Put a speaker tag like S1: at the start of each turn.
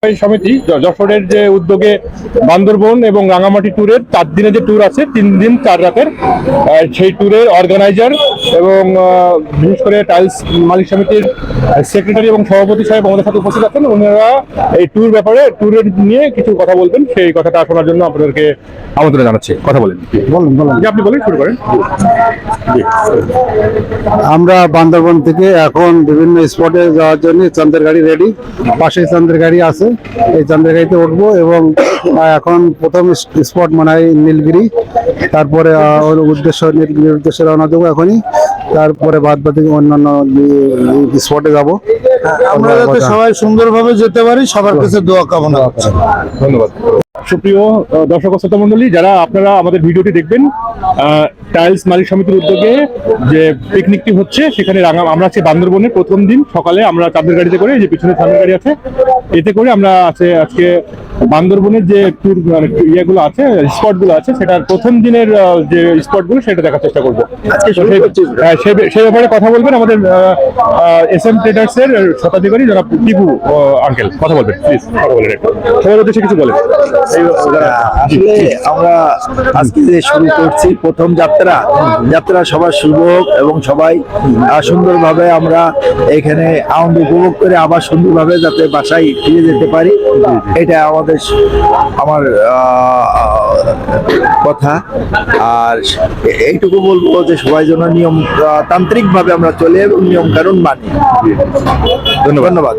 S1: সমিতি যশোরের যে উদ্যোগে বান্দরবন এবং রাঙামাটি ট্যুরের 4 দিনের যে ট্যুর আছে, 3 দিন 4 রাতের, সেই ট্যুরের অর্গানাইজার এবং বিশেষ করে টাইলস মালিক সমিতির সেক্রেটারি এবং সভাপতি সাহেব আমাদের সাথে উপস্থিত আছেন। ওনারা এই ট্যুরের নিয়ে কিছু কথা বলবেন, সেই কথাটা শোনার জন্য আপনাদেরকে আমন্ত্রণ জানাচ্ছি। কথা বলেন, আপনি বলেন, শুরু করেন।
S2: আমরা বান্দরবন থেকে এখন বিভিন্ন স্পটে যাওয়ার জন্য চাঁদের গাড়ি রেডি, পাশে চাঁদের গাড়ি আছে, এই চাঁদের গাড়িতে উঠবো এবং এখন প্রথম স্পট মনে হয় নীলগিরি, তারপরে নীলগিরির উদ্দেশ্যে রওনা দেবো এখনই, তারপরে বাদ বাকি অন্যান্য স্পটে যাবো।
S3: আমরা যাতে সবাই সুন্দরভাবে যেতে পারি, সবার কাছে দোয়া কামনা করছি।
S1: ধন্যবাদ। সুপ্রিয় দর্শক ও শ্রোতা মণ্ডলী, যারা আপনারা আমাদের ভিডিওটি দেখবেন, টাইলস মালিক সমিতির উদ্যোগে যে পিকনিকটি হচ্ছে, সেখানে আমরা আছি বান্দরবনের প্রথম দিন সকালে। আমরা চাঁদের গাড়িতে করে, যে পিছনে চাঁদের গাড়ি আছে, এতে করে আমরা আজকে বান্দরবনের যে ট্যুর ইয়েগুলো আছে, স্পটগুলো আছে, সেটার প্রথম দিনের যে স্পটগুলো সেটা দেখার চেষ্টা করবো। সেই ব্যাপারে কথা বলবেন আমাদের SM ট্রেডার্স এর শতাধিকারী যারা টিপু আঙ্কেল। কথা বলবেন প্লিজ, কথা বলেন, একটু সবার উদ্দেশ্যে কিছু বলেন।
S3: আসলে আমরা আজকে যে শুরু করছি প্রথম যাত্রা সবার শুভ হোক এবং সবাই সুন্দরভাবে আমরা এখানে আনন্দ উপভোগ করে আবার সুন্দরভাবে যাতে বাসায় ফিরে যেতে পারি, এটা আমার কথা। আর এইটুকু বলবো যে সবাই যেন নিয়ম তান্ত্রিক ভাবে আমরা চলে এবং নিয়ম কানুন মানি।
S1: ধন্যবাদ।